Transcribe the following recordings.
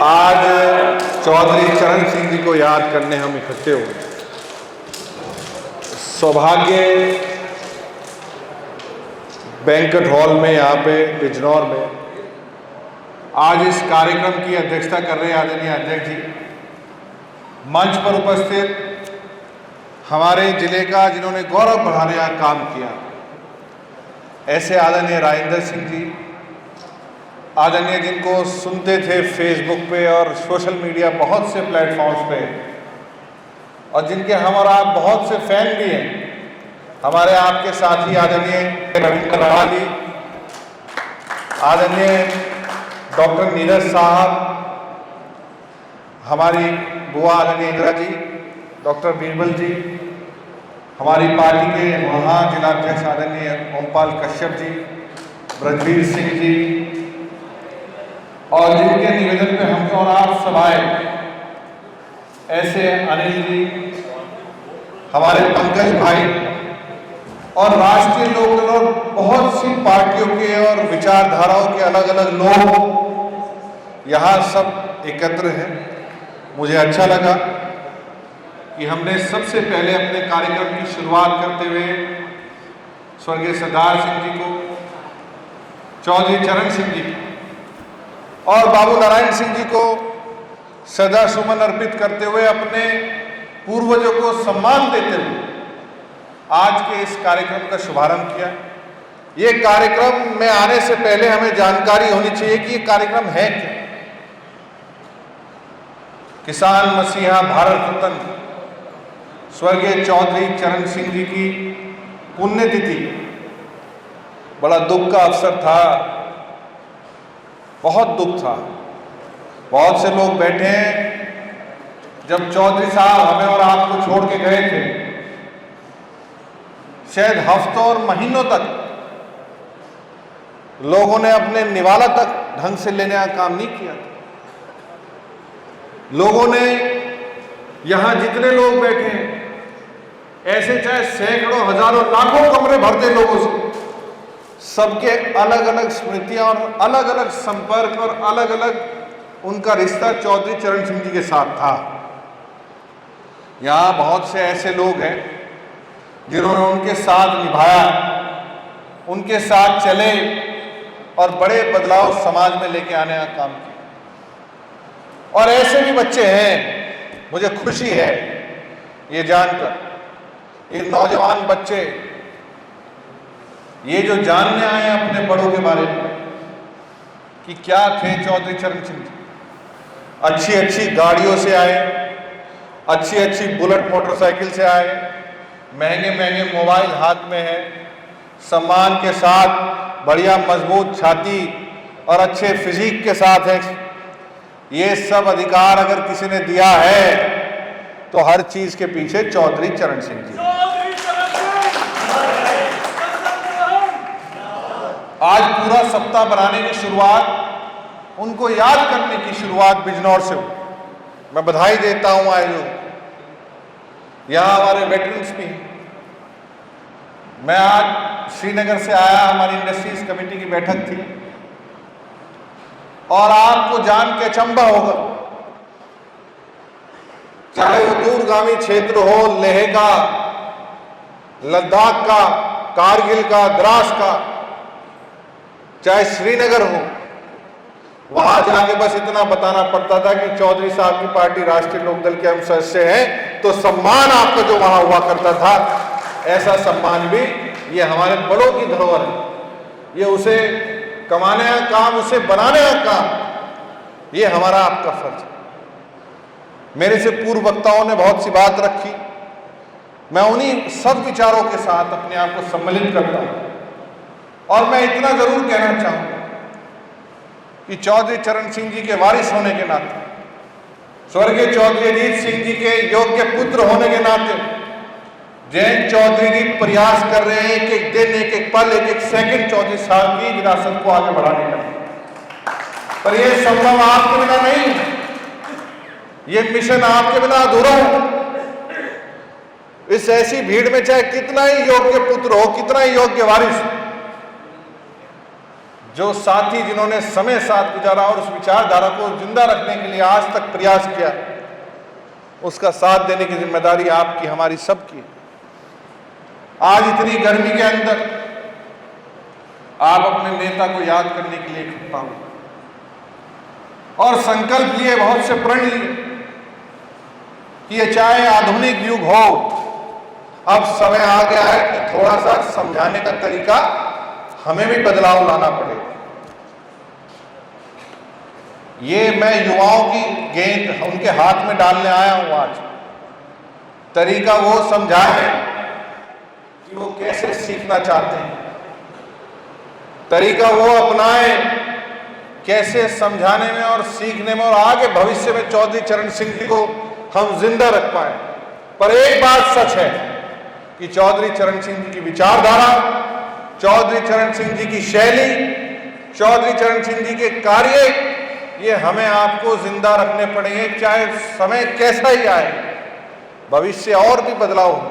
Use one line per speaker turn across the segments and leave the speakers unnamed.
आज चौधरी चरण सिंह जी को याद करने हम इकट्ठे हुए। सौभाग्य बैंक्वेट हॉल में यहाँ पे बिजनौर में आज इस कार्यक्रम की अध्यक्षता कर रहे आदरणीय अध्यक्ष जी, मंच पर उपस्थित हमारे जिले का जिन्होंने गौरव बढ़ाने का काम किया, ऐसे आदरणीय राजेंद्र सिंह जी, आदरणीय जिनको सुनते थे फेसबुक पे और सोशल मीडिया बहुत से प्लेटफॉर्म्स पे, और जिनके हम और आप बहुत से फैन भी हैं, हमारे आपके साथी आदरणीय रविंद्र राणा जी, आदरणीय डॉक्टर नीरज साहब, हमारी बुआ आदरणीय इंदिरा जी, डॉक्टर बीरबल जी, हमारी पार्टी के महा जिलाध्यक्ष आदरणीय ओमपाल कश्यप जी, ब्रजवीर सिंह जी, और जिनके निवेदन पे हम और आप सब आए, ऐसे अनिल जी, हमारे पंकज भाई और राष्ट्रीय लोकदल और बहुत सी पार्टियों के और विचारधाराओं के अलग अलग लोग यहाँ सब एकत्र हैं। मुझे अच्छा लगा कि हमने सबसे पहले अपने कार्यक्रम की शुरुआत करते हुए स्वर्गीय सरदार सिंह जी को, चौधरी चरण सिंह जी और बाबू नारायण सिंह जी को श्रद्धा सुमन अर्पित करते हुए, अपने पूर्वजों को सम्मान देते हुए आज के इस कार्यक्रम का शुभारंभ किया। ये कार्यक्रम में आने से पहले हमें जानकारी होनी चाहिए कि ये कार्यक्रम है क्या। किसान मसीहा भारत रत्न स्वर्गीय चौधरी चरण सिंह जी की पुण्यतिथि बड़ा दुख का अवसर था, बहुत दुख था। बहुत से लोग बैठे हैं, जब चौधरी साहब हमें और आपको छोड़ के गए थे, शायद हफ्तों और महीनों तक लोगों ने अपने निवाला तक ढंग से लेने का काम नहीं किया था। लोगों ने यहां जितने लोग बैठे हैं, ऐसे चाहे सैकड़ों हजारों लाखों कमरे भरते लोगों से, सबके अलग अलग स्मृतियां और अलग अलग संपर्क और अलग अलग उनका रिश्ता चौधरी चरण सिंह जी के साथ था। यहां बहुत से ऐसे लोग हैं जिन्होंने उनके साथ निभाया, उनके साथ चले और बड़े बदलाव समाज में लेके आने का काम किया। और ऐसे भी बच्चे हैं, मुझे खुशी है ये जानकर, ये नौजवान बच्चे ये जो जानने आए हैं अपने बड़ों के बारे में कि क्या थे चौधरी चरण सिंह जी। अच्छी अच्छी गाड़ियों से आए, अच्छी अच्छी बुलेट मोटरसाइकिल से आए, महंगे महंगे मोबाइल हाथ में है, सम्मान के साथ, बढ़िया मजबूत छाती और अच्छे फिजिक के साथ है। ये सब अधिकार अगर किसी ने दिया है तो हर चीज के पीछे चौधरी चरण सिंह जी। आज पूरा सप्ताह बनाने की शुरुआत, उनको याद करने की शुरुआत बिजनौर से हुई। मैं बधाई देता हूं आए लोग, यहां हमारे वेटरन्स भी। मैं आज श्रीनगर से आया, हमारी इंडस्ट्रीज कमेटी की बैठक थी, और आपको जान के अचंभा होगा, चाहे वो दूरगामी क्षेत्र हो, लेह का, लद्दाख का, कारगिल का, द्रास का, चाहे श्रीनगर हो, वहां जाके बस इतना बताना पड़ता था कि चौधरी साहब की पार्टी राष्ट्रीय लोकदल के हम सदस्य हैं, तो सम्मान आपका जो वहां हुआ करता था, ऐसा सम्मान भी ये हमारे बड़ों की धरोहर है। ये उसे कमाने का काम, उसे बनाने का काम, ये हमारा आपका फर्ज है। मेरे से पूर्व वक्ताओं ने बहुत सी बात रखी, मैं उन्हीं सब विचारों के साथ अपने आप को सम्मिलित करता हूं। और मैं इतना जरूर कहना चाहूंगा कि चौधरी चरण सिंह जी के वारिस होने के नाते, स्वर्गीय चौधरी अजीत सिंह जी के योग्य पुत्र होने के नाते, जयंत चौधरी जी प्रयास कर रहे हैं एक एक दिन, एक एक पल, एक एक सेकंड चौधरी साहब की विरासत को आगे बढ़ाने का। पर यह संभव आपके बिना नहीं, ये मिशन आपके बिना अधूरा है। इस ऐसी भीड़ में चाहे कितना ही योग्य पुत्र हो, कितना ही योग्य वारिस, जो साथी जिन्होंने समय साथ गुजारा और उस विचारधारा को जिंदा रखने के लिए आज तक प्रयास किया, उसका साथ देने की जिम्मेदारी आपकी, हमारी सबकी है। आज इतनी गर्मी के अंदर आप अपने नेता को याद करने के लिए इकट्ठा हुए और संकल्प लिए, बहुत से प्रण लिए कि ये चाहे आधुनिक युग हो, अब समय आ गया है कि थोड़ा सा समझाने का तरीका हमें भी बदलाव लाना पड़ेगा। ये मैं युवाओं की गेंद उनके हाथ में डालने आया हूं आज। तरीका वो समझाए कि वो कैसे सीखना चाहते हैं, तरीका वो अपनाए कैसे समझाने में और सीखने में, और आगे भविष्य में चौधरी चरण सिंह जी को हम जिंदा रख पाए। पर एक बात सच है कि चौधरी चरण सिंह जी की विचारधारा, चौधरी चरण सिंह जी की शैली, चौधरी चरण सिंह जी के कार्य, ये हमें आपको जिंदा रखने पड़ेंगे, चाहे समय कैसा ही आए, भविष्य और भी बदलाव हो।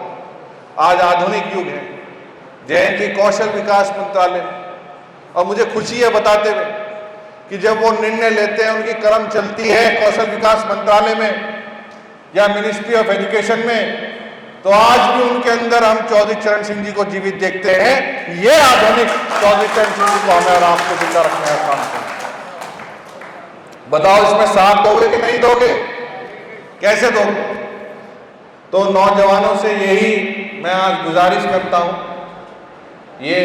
आज आधुनिक युग है, जयंती कौशल विकास मंत्रालय, और मुझे खुशी है बताते हुए कि जब वो निर्णय लेते हैं, उनकी कलम चलती है कौशल विकास मंत्रालय में या मिनिस्ट्री ऑफ एजुकेशन में, तो आज भी उनके अंदर हम चौधरी चरण सिंह जी को जीवित देखते हैं। ये आधुनिक चौधरी चरण सिंह जी को हमें और आपको जिंदा रखने का काम करना। बताओ इसमें साथ दोगे कि नहीं दोगे, कैसे दोगे? तो नौजवानों से यही मैं आज गुजारिश करता हूं, ये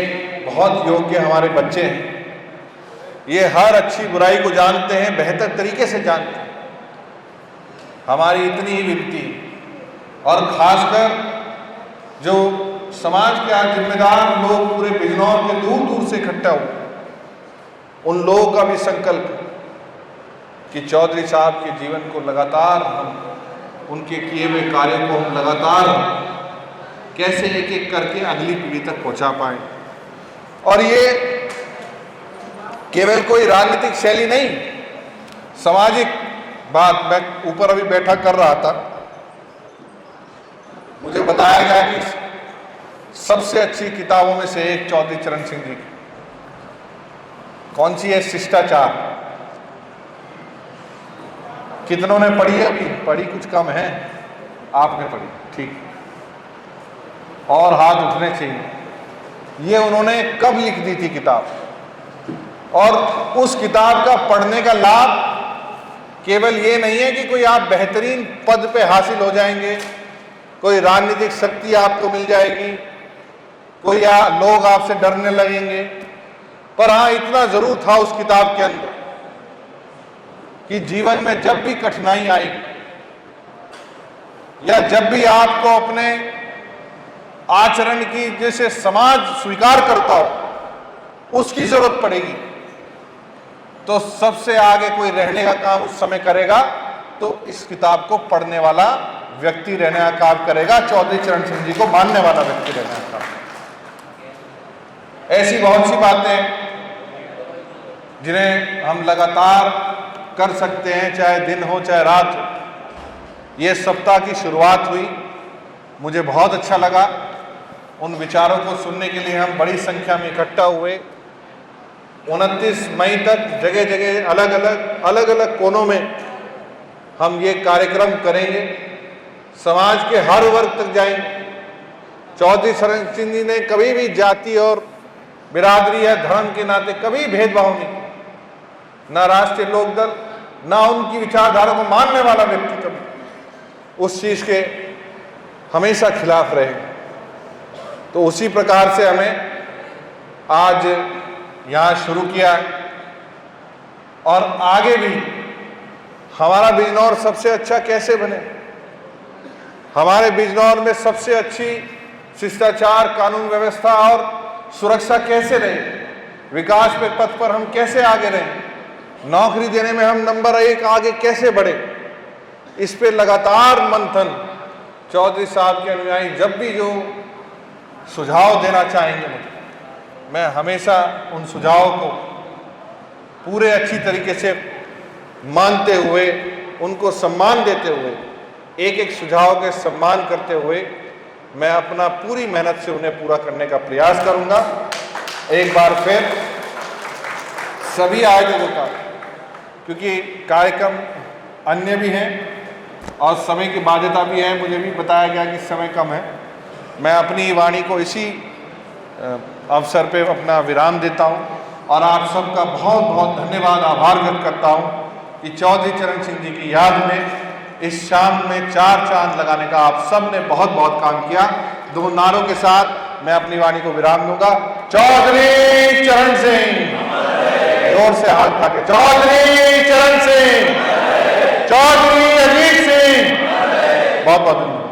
बहुत योग्य हमारे बच्चे हैं, ये हर अच्छी बुराई को जानते हैं, बेहतर तरीके से जानते हैं। हमारी इतनी ही विनती, और खासकर जो समाज के आज जिम्मेदार लोग पूरे बिजनौर के दूर दूर से इकट्ठा हुए, उन लोगों का भी संकल्प कि चौधरी साहब के जीवन को लगातार हम, उनके किए हुए कार्यों को हम लगातार कैसे एक एक करके अगली पीढ़ी तक पहुंचा पाए। और ये केवल कोई राजनीतिक शैली नहीं, सामाजिक बात। मैं ऊपर अभी बैठा कर रहा था, मुझे बताया गया कि सबसे अच्छी किताबों में से एक चौधरी चरण सिंह जी की कौन सी है? शिष्टाचार। कितनों ने पढ़ी है? अभी पढ़ी कुछ कम है, आपने पढ़ी, ठीक, और हाथ उठने चाहिए। ये उन्होंने कब लिख दी थी किताब, और उस किताब का पढ़ने का लाभ केवल ये नहीं है कि कोई आप बेहतरीन पद पे हासिल हो जाएंगे, कोई राजनीतिक शक्ति आपको मिल जाएगी, कोई लोग आपसे डरने लगेंगे, पर हाँ इतना जरूर था उस किताब के अंदर कि जीवन में जब भी कठिनाई आएगी या जब भी आपको अपने आचरण की जैसे समाज स्वीकार करता हो उसकी जरूरत पड़ेगी, तो सबसे आगे कोई रहने का काम उस समय करेगा तो इस किताब को पढ़ने वाला व्यक्ति रहने का काम करेगा, चौधरी चरण सिंह जी को मानने वाला व्यक्ति रहने का काम। ऐसी बहुत सी बातें जिन्हें हम लगातार कर सकते हैं, चाहे दिन हो चाहे रात हो। ये सप्ताह की शुरुआत हुई, मुझे बहुत अच्छा लगा। उन विचारों को सुनने के लिए हम बड़ी संख्या में इकट्ठा हुए। 29 मई तक जगह जगह अलग अलग कोनों में हम ये कार्यक्रम करेंगे, समाज के हर वर्ग तक जाएंगे। चौधरी चरण सिंह जी ने कभी भी जाति और बिरादरी या धर्म के नाते कभी भेदभाव नहीं किया, ना राष्ट्रीय लोकदल, ना उनकी विचारधारा को मानने वाला व्यक्ति कभी उस चीज के हमेशा खिलाफ रहे। तो उसी प्रकार से हमें आज यहाँ शुरू किया है और आगे भी हमारा बिजनौर सबसे अच्छा कैसे बने, हमारे बिजनौर में सबसे अच्छी शिष्टाचार, कानून व्यवस्था और सुरक्षा कैसे रहे, विकास के पथ पर हम कैसे आगे रहें, नौकरी देने में हम नंबर 1 आगे कैसे बढ़े, इस पे लगातार मंथन चौधरी साहब के अनुयायी जब भी जो सुझाव देना चाहेंगे मुझे, मैं हमेशा उन सुझावों को पूरे अच्छी तरीके से मानते हुए, उनको सम्मान देते हुए, एक एक सुझाव के सम्मान करते हुए मैं अपना पूरी मेहनत से उन्हें पूरा करने का प्रयास करूंगा। एक बार फिर सभी आयोजकों का, क्योंकि कार्यक्रम अन्य भी हैं और समय की बाध्यता भी है। मुझे भी बताया गया कि समय कम है। मैं अपनी वाणी को इसी अवसर पे अपना विराम देता हूं और आप सबका बहुत बहुत धन्यवाद, आभार व्यक्त करता हूं कि चौधरी चरण सिंह जी की याद में इस शाम में 4 चांद लगाने का आप सब ने बहुत बहुत काम किया। 2 नारों के साथ मैं अपनी वाणी को विराम दूंगा। चौधरी चरण सिंह, जोर से हाथ उठा के, चौधरी चरण सिंह, चौधरी अजीत सिंह, बहुत बहुत धन्यवाद।